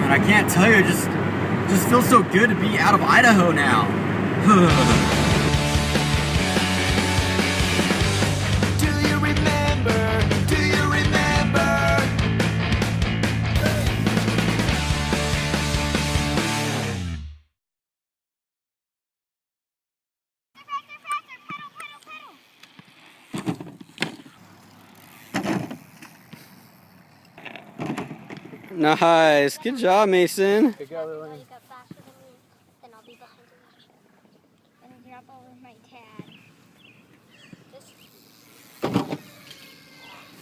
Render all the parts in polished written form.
man, I can't tell you, it just feels so good to be out of Idaho now. Nice, good job, Mason. Good job, Lily. You got faster than me, then I'll be behind you. And drop over my tag.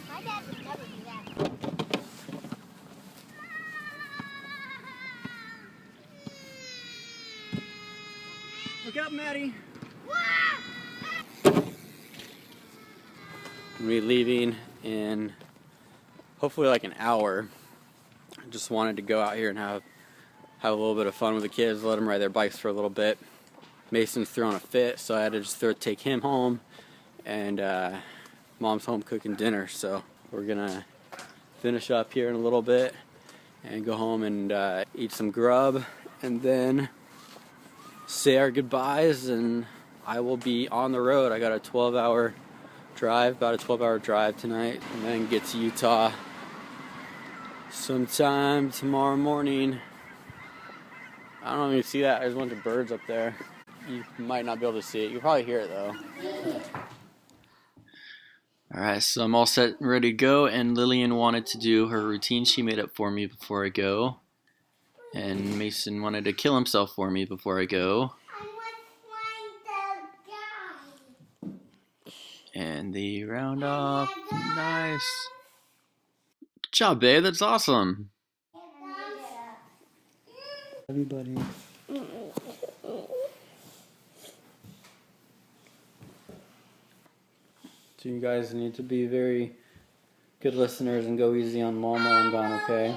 My dad would never do that. Look up, Maddie. We're leaving in hopefully like an hour. I just wanted to go out here and have a little bit of fun with the kids, let them ride their bikes for a little bit. Mason's throwing a fit, so I had to just take him home, and Mom's home cooking dinner, so we're gonna finish up here in a little bit and go home and eat some grub, and then say our goodbyes, and I will be on the road. I got a 12-hour drive, about a 12-hour drive tonight, and then get to Utah sometime tomorrow morning. I don't know if you can see that. There's a bunch of birds up there. You might not be able to see it. You'll probably hear it though. Alright, so I'm all set and ready to go, and Lillian wanted to do her routine she made up for me before I go. And Mason wanted to kill himself for me before I go. And the round off. Nice. Good job, babe. That's awesome. Love you, buddy. So you guys need to be very good listeners and go easy on Mom while I'm gone, okay?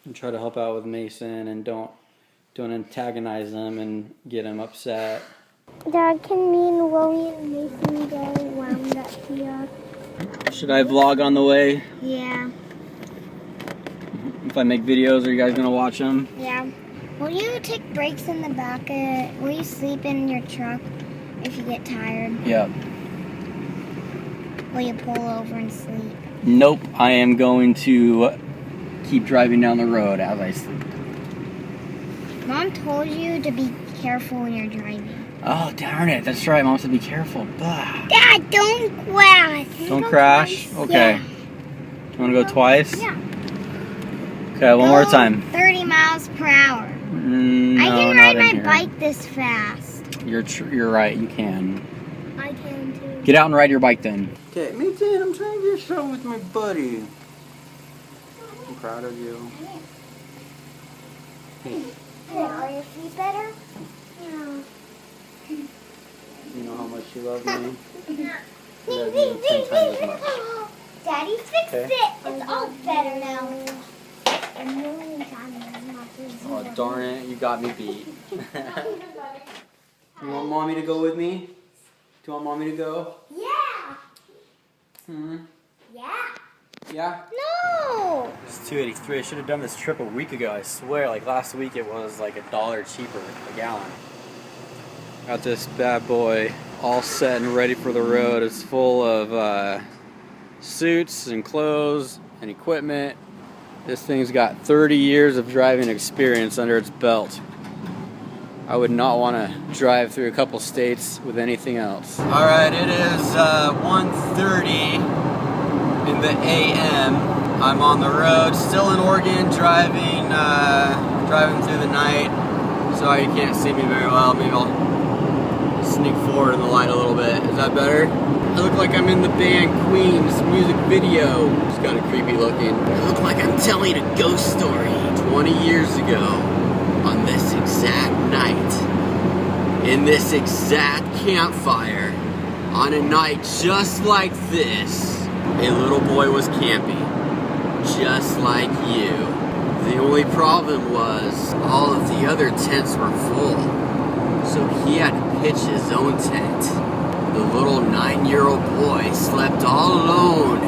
And try to help out with Mason, and don't antagonize him and get him upset. Dad, can me and Willie and Mason go wound up here? Should I vlog on the way? Yeah. If I make videos, are you guys gonna watch them? Yeah. Will you take breaks in the back? Will you sleep in your truck if you get tired? Yep. Will you pull over and sleep? Nope. I am going to keep driving down the road as I sleep. Mom told you to be careful when you're driving. Oh, darn it. That's right. Mom said be careful. Bah. Dad, don't crash. Don't crash? Twice. Okay. Yeah. You want to go twice? Yeah. Okay, one more time. 30 miles per hour. No, I can not ride in my here. bike this fast. You're right. You can. I can too. Get out and ride your bike then. Okay, Mason, I'm trying to get shown with my buddy. I'm proud of you. Hey. Are your feet better? No. You know how much you love me? Yeah. I love you 10 times as much. Daddy fixed Okay. it. It's all better now. Oh, darn it. You got me beat. You want Mommy to go with me? Do you want Mommy to go? Yeah. Hmm? Yeah. Yeah? No. It's $2.83. I should have done this trip a week ago. I swear, like last week it was like $1 cheaper a gallon. Got this bad boy all set and ready for the road. It's full of suits and clothes and equipment. This thing's got 30 years of driving experience under its belt. I would not want to drive through a couple states with anything else. Alright, it is 1:30 in the AM. I'm on the road, still in Oregon, driving through the night. Sorry you can't see me very well. Maybe I'll sneak forward in the light a little bit. Is that better? I look like I'm in the band Queen's music video. It's kind of creepy looking. I look like I'm telling a ghost story 20 years ago on this exact night, in this exact campfire, on a night just like this. A little boy was camping, just like you. The only problem was all of the other tents were full, so he had to pitch his own tent. The little 9-year-old boy slept all alone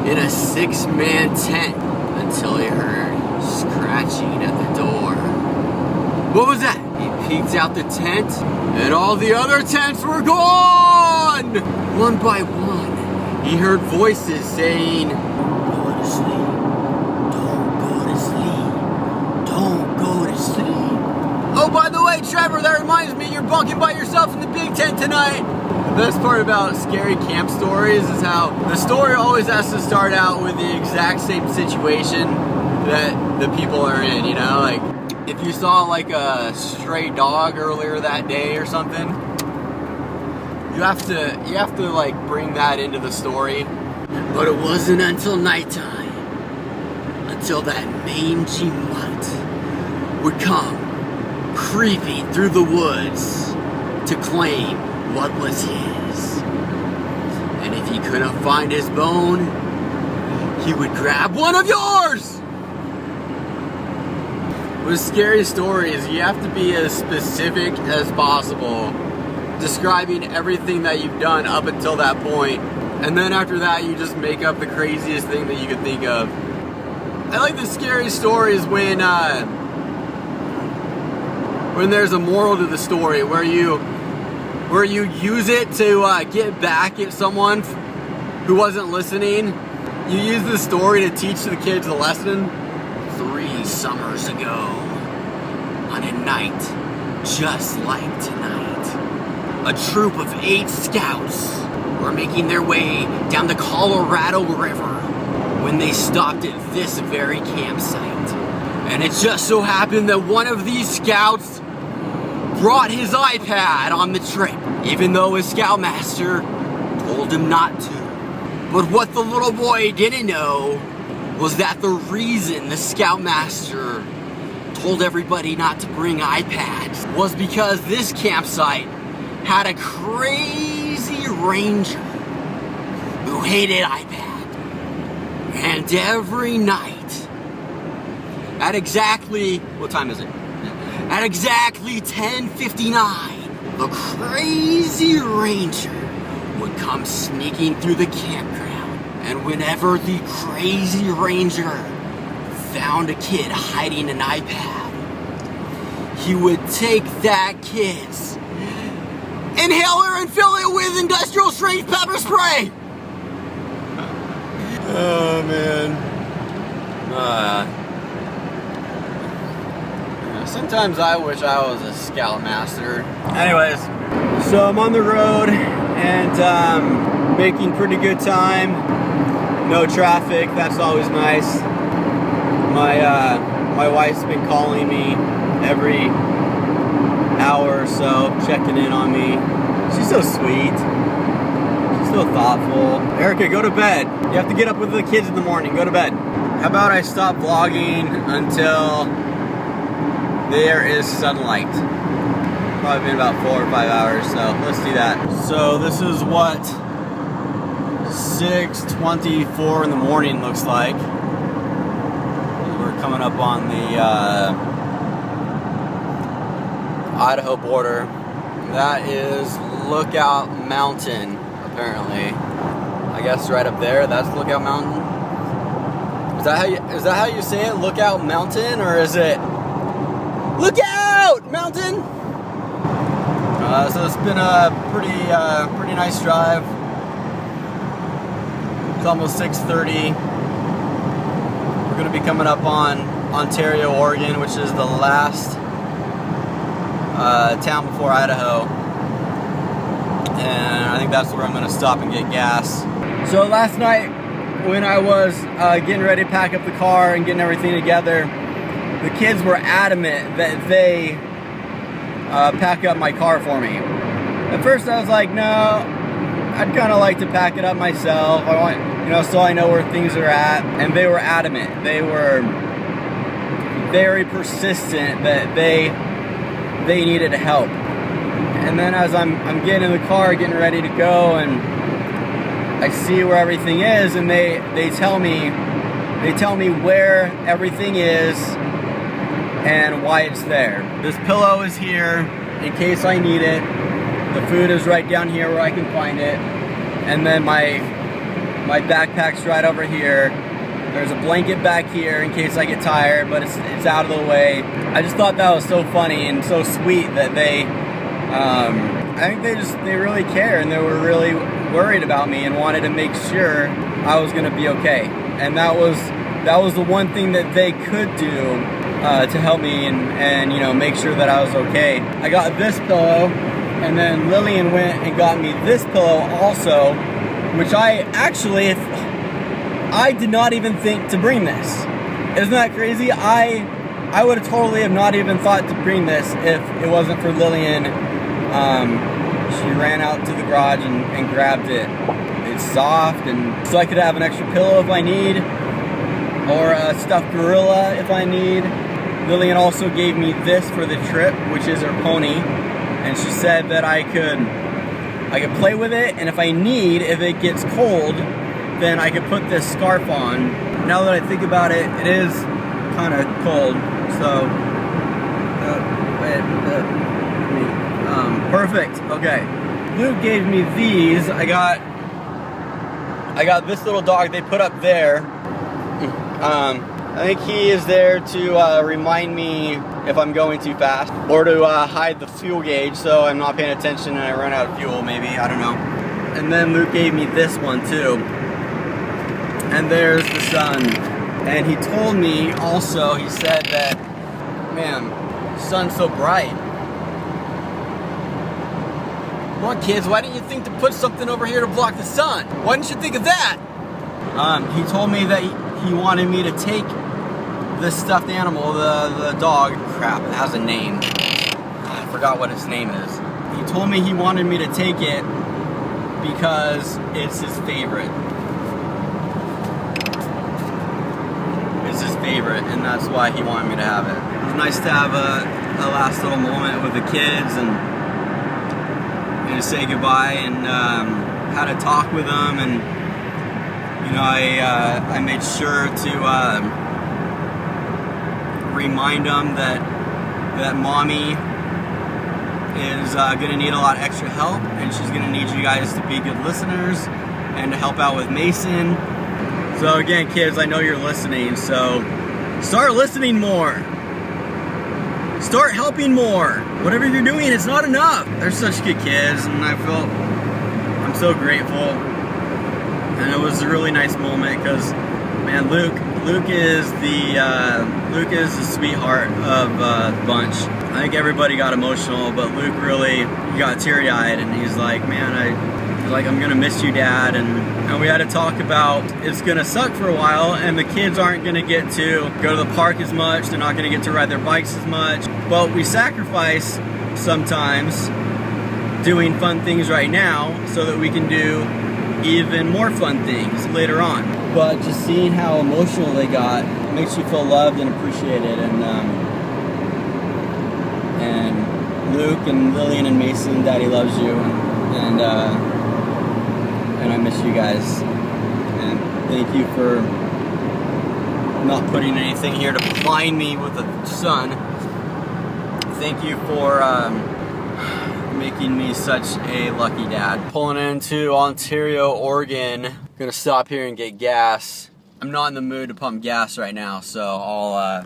in a 6-man tent until he heard scratching at the door. What was that? He peeked out the tent, and all the other tents were gone! One by one, he heard voices saying, "Go to sleep. Don't go to sleep. Don't go to sleep." Oh, by the way, Trevor, that reminds me, you're bunking by yourself in the big tent tonight. The best part about scary camp stories is how the story always has to start out with the exact same situation that the people are in, you know? Like, if you saw like a stray dog earlier that day or something, you have to like bring that into the story. But it wasn't until nighttime, until that mangy mutt would come creeping through the woods to claim what was his. And if he couldn't find his bone, he would grab one of yours! With scary stories, you have to be as specific as possible, describing everything that you've done up until that point, and then after that you just make up the craziest thing that you could think of. I like the scary stories when there's a moral to the story, where you use it to get back at someone who wasn't listening. You use the story to teach the kids a lesson. 3 summers ago, on a night just like tonight, a troop of 8 scouts were making their way down the Colorado River when they stopped at this very campsite. And it just so happened that one of these scouts brought his iPad on the trip, even though his scoutmaster told him not to. But what the little boy didn't know was that the reason the scoutmaster told everybody not to bring iPads was because this campsite had a crazy ranger who hated iPad. And every night, at exactly, what time is it? At exactly 10:59, the crazy ranger would come sneaking through the campground. And whenever the crazy ranger found a kid hiding an iPad, he would take that kid's inhaler and fill it with industrial strength pepper spray. Oh man. Sometimes I wish I was a scoutmaster. Anyways, so I'm on the road and making pretty good time. No traffic, that's always nice. My wife's been calling me every hour or so, checking in on me. She's so sweet. She's so thoughtful. Erica, go to bed. You have to get up with the kids in the morning. Go to bed. How about I stop vlogging until there is sunlight? Probably been about 4 or 5 hours, so let's do that. So this is what 6:24 in the morning looks like. We're coming up on the Idaho border. That is Lookout Mountain, apparently. I guess right up there, that's Lookout Mountain. Is that how you say it? Lookout Mountain, or is it Lookout Mountain? So it's been a pretty nice drive. It's almost 6:30. We're gonna be coming up on Ontario, Oregon, which is the last town before Idaho. And I think that's where I'm gonna stop and get gas. So last night, when I was getting ready to pack up the car and getting everything together, the kids were adamant that they pack up my car for me. At first I was like, no, I'd kind of like to pack it up myself. I want, so I know where things are at. And they were adamant. They were very persistent that they needed help. And then as I'm getting in the car, getting ready to go, and I see where everything is, and they tell me where everything is and why it's there. This pillow is here in case I need it. The food is right down here where I can find it. And then my My backpack's right over here. There's a blanket back here in case I get tired, but it's out of the way. I just thought that was so funny and so sweet that they, I think they really care, and they were really worried about me and wanted to make sure I was gonna be okay. And that was the one thing that they could do to help me and you know, make sure that I was okay. I got this pillow, and then Lillian went and got me this pillow also, which I did not even think to bring this. Isn't that crazy? I would have totally have not even thought to bring this if it wasn't for Lillian. She ran out to the garage and grabbed it. It's soft, and so I could have an extra pillow if I need, or a stuffed gorilla if I need. Lillian also gave me this for the trip, which is her pony, and she said that I could play with it, and if it gets cold, then I could put this scarf on. Now that I think about it, it is kind of cold, so perfect. Okay, Luke gave me these. I got this little dog they put up there. I think he is there to remind me if I'm going too fast, or to hide the fuel gauge so I'm not paying attention and I run out of fuel, maybe, I don't know. And then Luke gave me this one too. And there's the sun. And he told me also, he said that, man, the sun's so bright. Come on, kids, why didn't you think to put something over here to block the sun? Why didn't you think of that? He told me that he wanted me to take this stuffed animal, the dog. Crap, it has a name. I forgot what his name is. He told me he wanted me to take it because it's his favorite. It's his favorite, and that's why he wanted me to have it. It was nice to have a last little moment with the kids and to say goodbye, and had a talk with them, and you know, I made sure to remind them that mommy is going to need a lot of extra help, and she's going to need you guys to be good listeners and to help out with Mason. So again, kids, I know you're listening, so start listening more. Start helping more. Whatever you're doing, it's not enough. They're such good kids, and I'm so grateful. And it was a really nice moment because, man, Luke is the sweetheart of the bunch. I think everybody got emotional, but Luke really got teary-eyed, and he's like, man, I'm gonna miss you, Dad, and we had to talk about it's gonna suck for a while, and the kids aren't gonna get to go to the park as much, they're not gonna get to ride their bikes as much, but we sacrifice sometimes doing fun things right now so that we can do even more fun things later on. But just seeing how emotional they got makes you feel loved and appreciated, and Luke and Lillian and Mason, Daddy loves you, and I miss you guys, and thank you for not putting anything here to blind me with the sun. Thank you for making me such a lucky dad. Pulling into Ontario, Oregon. Gonna stop here and get gas. I'm not in the mood to pump gas right now, so I'll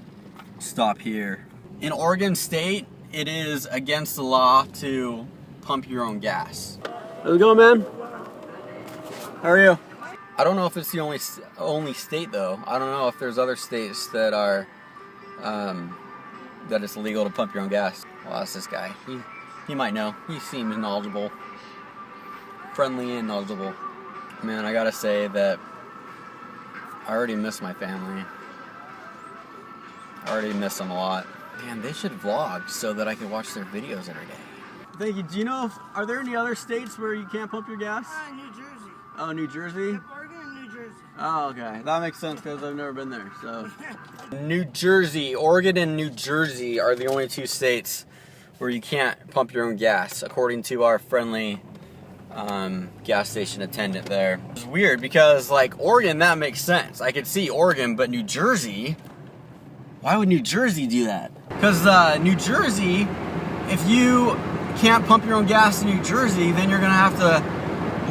stop here. In Oregon State, it is against the law to pump your own gas. How's it going, man? How are you? I don't know if it's the only state though. I don't know if there's other states that are that it's illegal to pump your own gas. Well, that's this guy. He might know. He seems knowledgeable, friendly and knowledgeable. Man, I gotta say that I already miss my family. I already miss them a lot. Man, they should vlog so that I can watch their videos every day. Thank you. Do you know are there any other states where you can't pump your gas? New Jersey. Oh, New Jersey? Yep, Oregon and New Jersey. Oh, okay. That makes sense because I've never been there. So, New Jersey, Oregon, and New Jersey are the only two states where you can't pump your own gas, according to our friendly gas station attendant there. It's weird because, like, Oregon, that makes sense. I could see Oregon, but New Jersey, why would New Jersey do that? Because New Jersey, if you can't pump your own gas in New Jersey, then you're gonna have to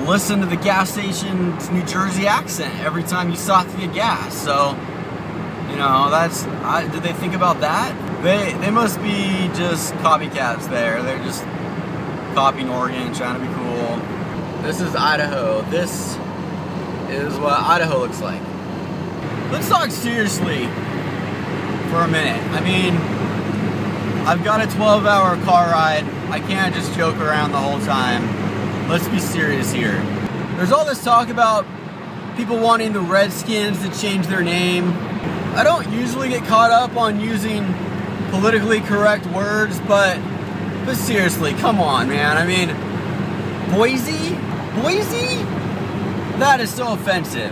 listen to the gas station's New Jersey accent every time you stop to get gas. So, you know, did they think about that? They must be just copycats there. They're just copying Oregon, trying to be cool. This is Idaho. This is what Idaho looks like. Let's talk seriously for a minute. I mean, I've got a 12-hour car ride. I can't just joke around the whole time. Let's be serious here. There's all this talk about people wanting the Redskins to change their name. I don't usually get caught up on using politically correct words, but seriously, come on, man. I mean, Boise? Boise? That is so offensive.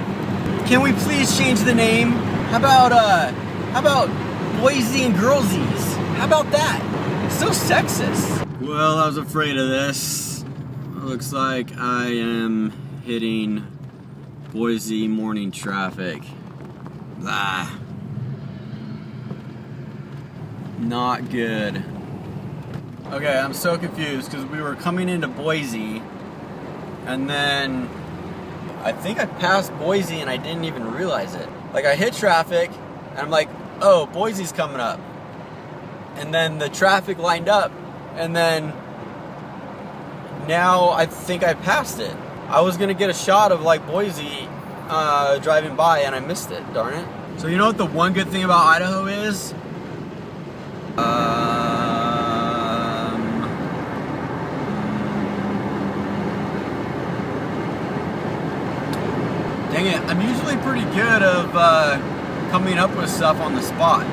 Can we please change the name? How about Boise and Girlsies? How about that? It's so sexist. Well, I was afraid of this. It looks like I am hitting Boise morning traffic. Ah. Not good. Okay, I'm so confused because we were coming into Boise and then I think I passed Boise and I didn't even realize it. Like, I hit traffic and I'm like, oh, Boise's coming up. And then the traffic lined up and then now I think I passed it. I was gonna get a shot of like Boise driving by and I missed it, darn it. So you know what the one good thing about Idaho is? Dang it, I'm usually pretty good of coming up with stuff on the spot,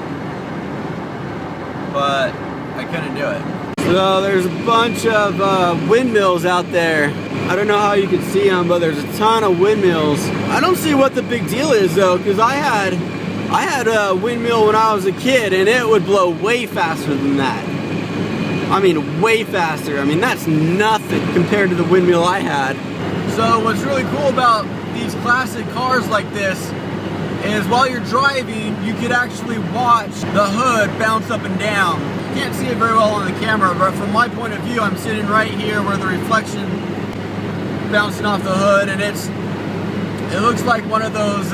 but I couldn't do it. So there's a bunch of windmills out there. I don't know how you can see them, but there's a ton of windmills. I don't see what the big deal is though, because I had a windmill when I was a kid and it would blow way faster than that. I mean, way faster. I mean, that's nothing compared to the windmill I had. So what's really cool about these classic cars like this is while you're driving, you could actually watch the hood bounce up and down. You can't see it very well on the camera, but from my point of view, I'm sitting right here where the reflection bouncing off the hood, and it looks like one of those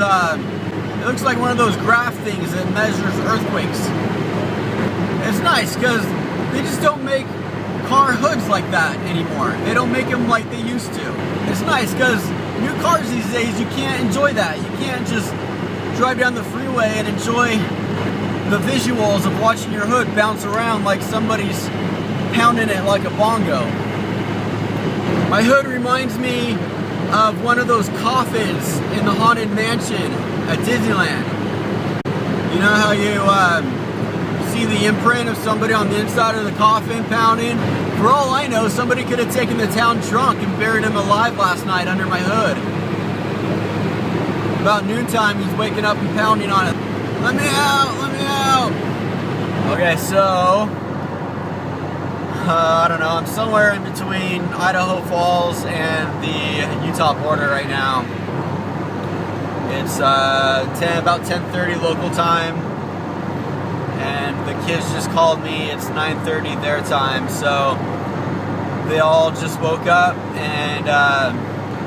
graph things that measures earthquakes. It's nice because they just don't make car hoods like that anymore. They don't make them like they used to. It's nice because new cars these days, you can't enjoy that. You can't just drive down the freeway and enjoy the visuals of watching your hood bounce around like somebody's pounding it like a bongo. My hood reminds me of one of those coffins in the Haunted Mansion at Disneyland. You know how you see the imprint of somebody on the inside of the coffin pounding? For all I know, somebody could have taken the town trunk and buried him alive last night under my hood. About noontime, he's waking up and pounding on it. Let me out, let me out. Okay, so, I don't know, I'm somewhere in between Idaho Falls and the Utah border right now. It's about 10:30 local time, and the kids just called me. It's 9:30 their time, so they all just woke up and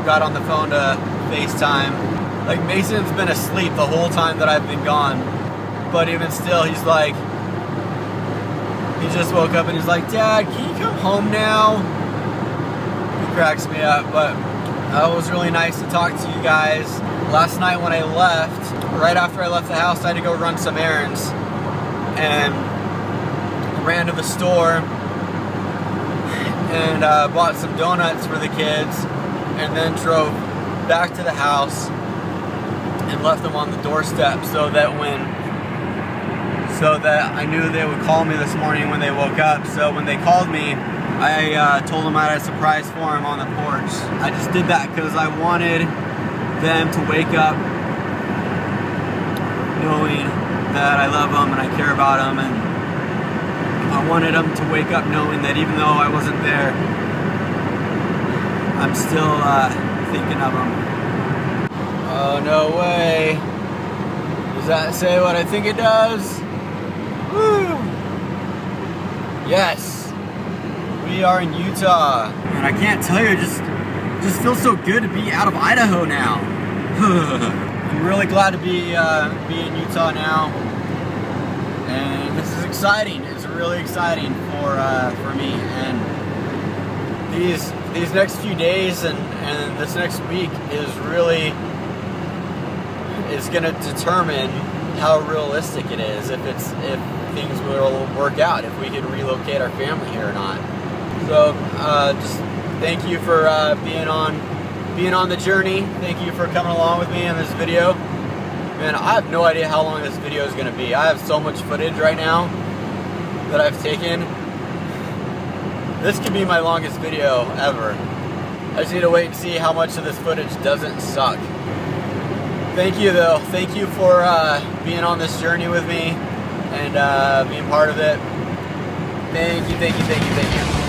got on the phone to FaceTime. Like, Mason's been asleep the whole time that I've been gone, but even still, he's like, he just woke up and he's like, Dad, can you come home now? He cracks me up, but it was really nice to talk to you guys. Last night when I left, right after I left the house, I had to go run some errands and ran to the store and bought some donuts for the kids and then drove back to the house and left them on the doorstep so that I knew they would call me this morning when they woke up. So when they called me, I told them I had a surprise for them on the porch. I just did that because I wanted them to wake up knowing that I love them and I care about them, and I wanted them to wake up knowing that even though I wasn't there, I'm still thinking of them. Oh, no way. Does that say what I think it does? Woo! Yes, we are in Utah, and I can't tell you, just just feels so good to be out of Idaho now. I'm really glad to be in Utah now, and this is exciting. It's really exciting for me, and these next few days and this next week is going to determine how realistic it is, if things will work out, if we can relocate our family here or not. So just thank you for being on the journey. Thank you for coming along with me in this video. Man, I have no idea how long this video is going to be. I have so much footage right now that I've taken. This could be my longest video ever. I just need to wait and see how much of this footage doesn't suck. Thank you though. Thank you for being on this journey with me and being part of it. Thank you, thank you, thank you, thank you.